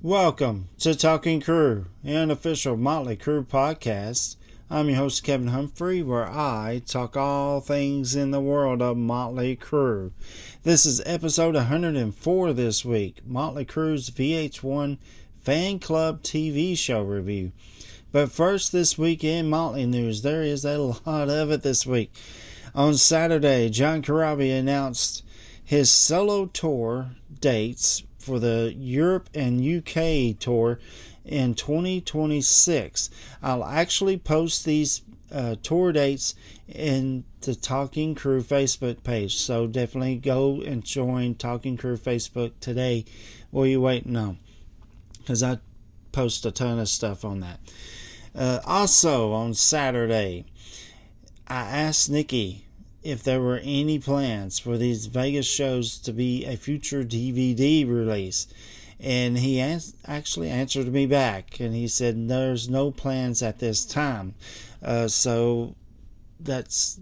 Welcome to Talking Crue, an unofficial Motley Crue podcast. I'm your host, Kevin Humphrey, where I talk all things in the world of Motley Crue. This is episode 104 this week, Motley Crue's VH1 Fan Club TV show review. But first, this week in Motley news, there is a lot of it this week. On Saturday, John Corabi announced his solo tour dates for the Europe and UK tour in 2026. I'll actually post these tour dates in the Talking Crue Facebook page, so definitely go and join Talking Crue Facebook today. What are you waiting on? Because I post a ton of stuff on that. Also on Saturday, I asked Nikki if there were any plans for these Vegas shows to be a future DVD release. And he actually answered me back, and he said there's no plans at this time. So that's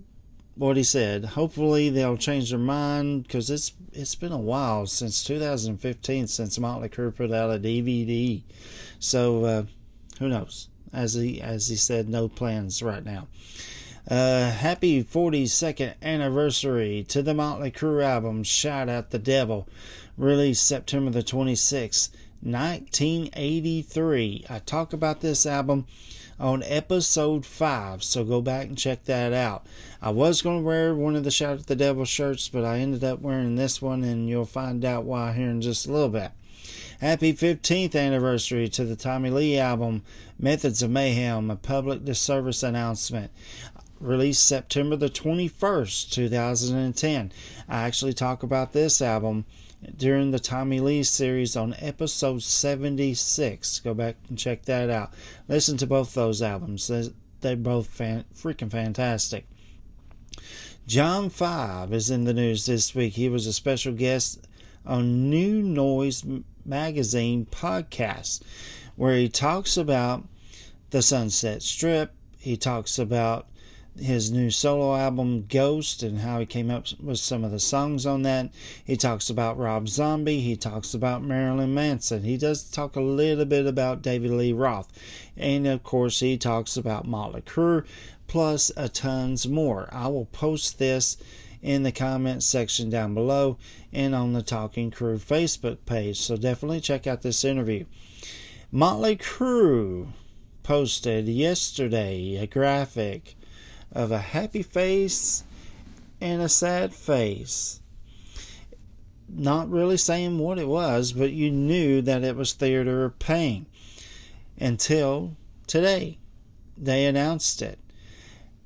what he said. Hopefully they'll change their mind, because it's been a while, since 2015, since Motley Crue put out a DVD. So who knows? As he said, no plans right now. Happy 42nd anniversary to the Motley Crue album Shout at the Devil, released September the 26th, 1983. I talk about this album on episode 5, so go back and check that out. I was going to wear one of the Shout at the Devil shirts, but I ended up wearing this one, and you'll find out why here in just a little bit. Happy 15th anniversary to the Tommy Lee album Methods of Mayhem, a public disservice announcement, released September the 21st, 2010. I actually talk about this album during the Tommy Lee series on episode 76. Go back and check that out. Listen to both those albums. They're both freaking fantastic. John 5 is in the news this week. He was a special guest on New Noise Magazine podcast, where he talks about the Sunset Strip. He talks about his new solo album Ghost and how he came up with some of the songs on that. He talks about Rob Zombie. He talks about Marilyn Manson. He does talk a little bit about David Lee Roth. And of course he talks about Motley Crue, plus a tons more. I will post this in the comments section down below and on the Talking Crue Facebook page, so definitely check out this interview. Motley Crue posted yesterday a graphic of a happy face and a sad face. Not really saying what it was, but you knew that it was Theater of Pain. Until today, they announced it,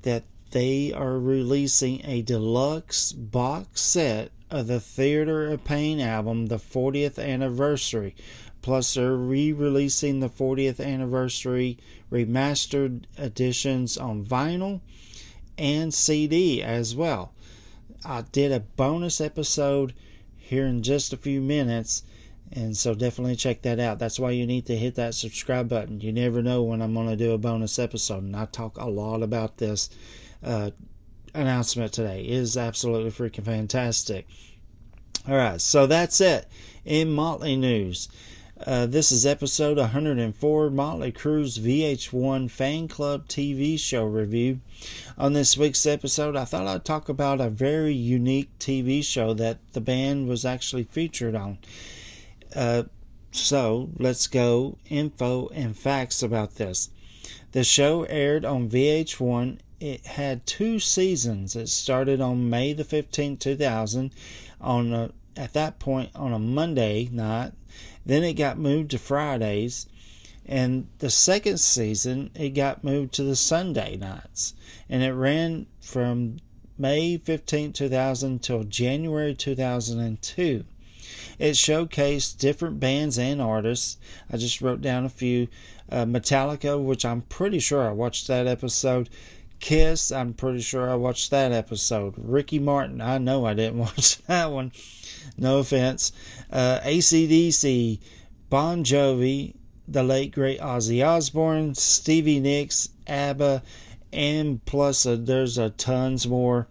that they are releasing a deluxe box set of the Theater of Pain album, the 40th anniversary. Plus, they're re-releasing the 40th anniversary remastered editions on vinyl and CD as well. I did a bonus episode here in just a few minutes, and so definitely check that out. That's why you need to hit that subscribe button. You never know when I'm going to do a bonus episode, and I talk a lot about this announcement today. It is absolutely freaking fantastic. Alright, so that's it in Motley news. This is episode 104, Motley Crue's VH1 Fan Club TV show review. On this week's episode, I thought I'd talk about a very unique TV show that the band was actually featured on. So, let's go info and facts about this. The show aired on VH1. It had 2 seasons. It started on May the 15th, 2000, at that point on a Monday night. Then it got moved to Fridays, and the second season it got moved to the Sunday nights, and it ran from May 15, 2000 till January 2002. It showcased different bands and artists. I just wrote down a few. Metallica, which I'm pretty sure I watched that episode. Kiss, I'm pretty sure I watched that episode. Ricky Martin, I know I didn't watch that one. No offense. AC/DC, Bon Jovi, the late great Ozzy Osbourne, Stevie Nicks, ABBA, and plus there's a tons more.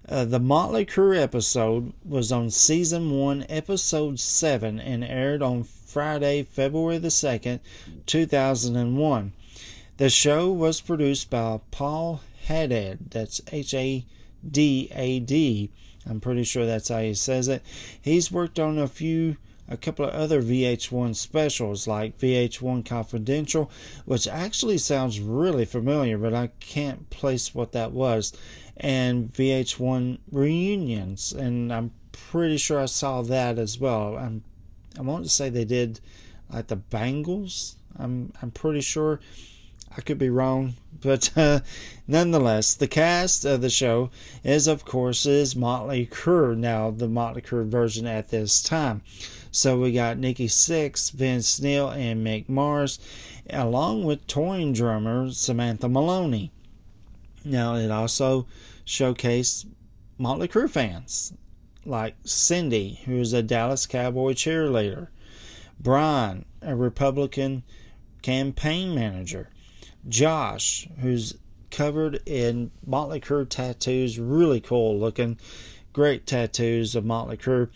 The Motley Crue episode was on Season 1, Episode 7, and aired on Friday, February the 2nd, 2001. The show was produced by Paul Haddad. That's Hadad. I'm pretty sure that's how he says it. He's worked on a couple of other VH1 specials like VH1 Confidential, which actually sounds really familiar, but I can't place what that was, and VH1 Reunions, and I'm pretty sure I saw that as well. I want to say they did like the Bangles. I'm pretty sure. I could be wrong, but nonetheless, the cast of the show is Motley Crue. Now, the Motley Crue version at this time. So we got Nikki Sixx, Vince Neil, and Mick Mars, along with touring drummer Samantha Maloney. Now, it also showcased Motley Crue fans, like Cindy, who is a Dallas Cowboy cheerleader, Brian, a Republican campaign manager, Josh, who's covered in Motley Crue tattoos, really cool looking, great tattoos of Motley Crue.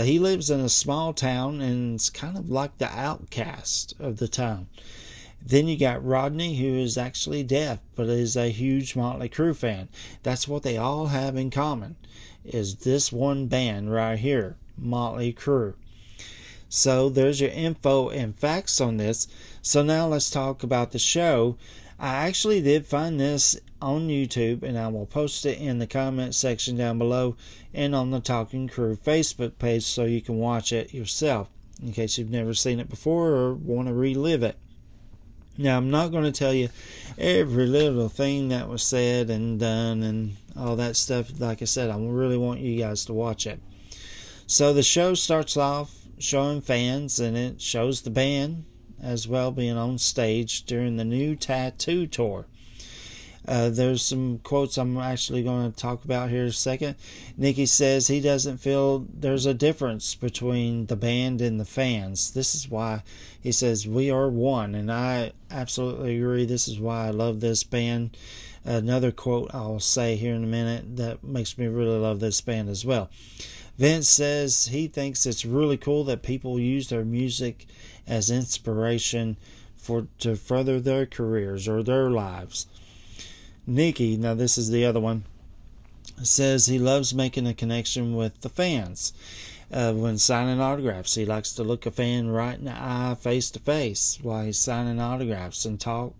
He lives in a small town and it's kind of like the outcast of the town. Then you got Rodney, who is actually deaf but is a huge Motley Crue fan. That's what they all have in common, is this one band right here, Motley Crue. So there's your info and facts on this. So now let's talk about the show. I actually did find this on YouTube, and I will post it in the comment section down below and on the Talking Crew Facebook page so you can watch it yourself in case you've never seen it before or want to relive it. Now, I'm not going to tell you every little thing that was said and done and all that stuff. Like I said, I really want you guys to watch it. So the show starts off showing fans, and it shows the band as well being on stage during the new Tattoo tour. There's some quotes I'm actually going to talk about here in a second. Nikki says he doesn't feel there's a difference between the band and the fans. This is why he says we are one, and I absolutely agree. This is why I love this band. Another quote I'll say here in a minute that makes me really love this band as well. Vince says he thinks it's really cool that people use their music as inspiration to further their careers or their lives. Nikki, now this is the other one, says he loves making a connection with the fans. When signing autographs, he likes to look a fan right in the eye, face to face, while he's signing autographs and talk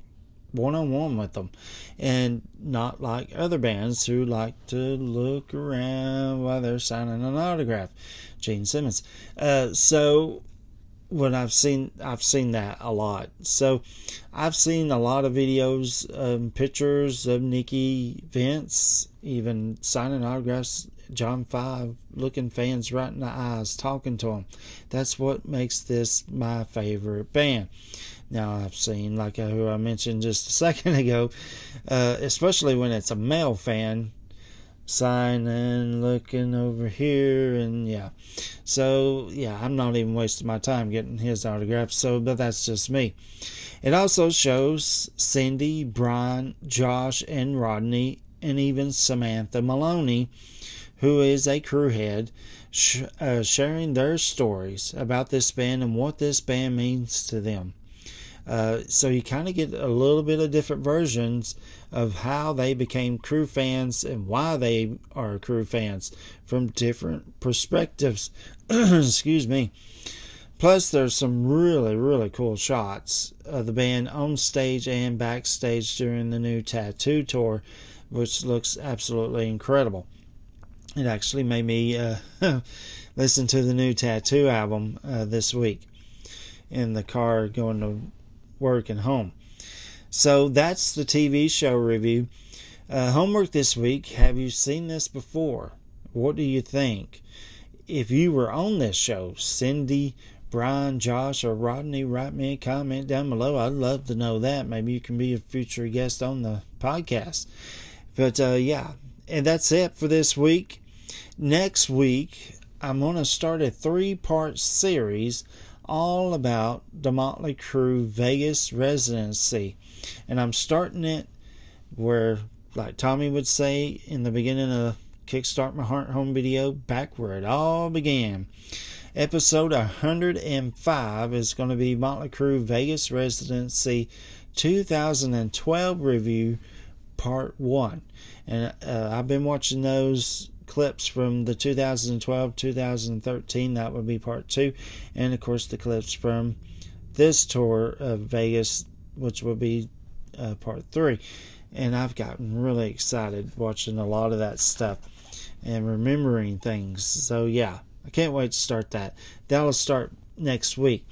one-on-one with them, and not like other bands who like to look around while they're signing an autograph. Gene Simmons. So when I've seen that a lot. So I've seen a lot of videos, pictures of Nikki, Vince, even signing autographs, John 5, looking fans right in the eyes, talking to them. That's what makes this my favorite band. Now, I've seen, like who I mentioned just a second ago, especially when it's a male fan, signing, looking over here, and yeah. So, yeah, I'm not even wasting my time getting his autograph, but that's just me. It also shows Cindy, Brian, Josh, and Rodney, and even Samantha Maloney, who is a crew head, sharing their stories about this band and what this band means to them. So you kind of get a little bit of different versions of how they became Crue fans and why they are Crue fans from different perspectives. Excuse me. Plus, there's some really, really cool shots of the band on stage and backstage during the new Tattoo tour, which looks absolutely incredible. It actually made me listen to the new Tattoo album this week in the car going to work and home. So that's the TV show review. Homework this week. Have you seen this before? What do you think? If you were on this show, Cindy, Brian, Josh, or Rodney, write me a comment down below. I'd love to know that. Maybe you can be a future guest on the podcast. But yeah, and that's it for this week. Next week, I'm going to start a 3-part series all about the Motley Crue Vegas residency. And I'm starting it where, like Tommy would say in the beginning of Kickstart My Heart home video, back where it all began. Episode 105 is going to be Motley Crue Vegas Residency 2012 review part 1. And I've been watching those clips from the 2012, 2013. That would be part 2. And of course the clips from this tour of Vegas, which will be part 3. And I've gotten really excited watching a lot of that stuff and remembering things. So yeah, I can't wait to start that. That'll start next week.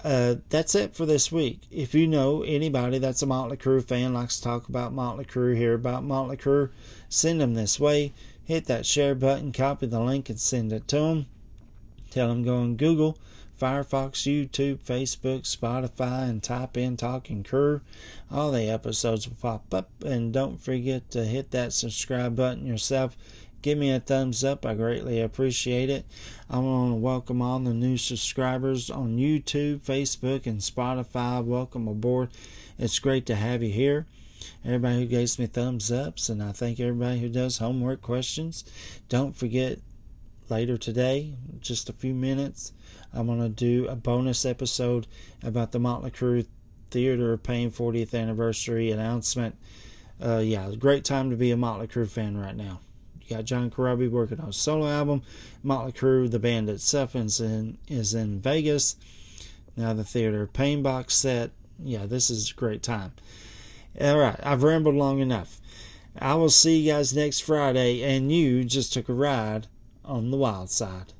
That's it for this week. If you know anybody that's a Motley Crue fan, likes to talk about Motley Crue, hear about Motley Crue, send them this way. Hit that share button, copy the link, and send it to them. Tell them go on Google, Firefox, YouTube, Facebook, Spotify, and type in Talking Crue. All the episodes will pop up. And don't forget to hit that subscribe button yourself. Give me a thumbs up. I greatly appreciate it. I want to welcome all the new subscribers on YouTube, Facebook, and Spotify. Welcome aboard. It's great to have you here. Everybody who gives me thumbs ups, and I thank everybody who does homework questions. Don't forget, later today, just a few minutes, I'm going to do a bonus episode about the Motley Crue Theater of Pain 40th anniversary announcement. Great time to be a Motley Crue fan right now. You got John Corabi working on a solo album. Motley Crue, the band itself, is in Vegas. Now the Theater of Pain box set. Yeah, this is a great time. All right, I've rambled long enough. I will see you guys next Friday, and you just took a ride on the wild side.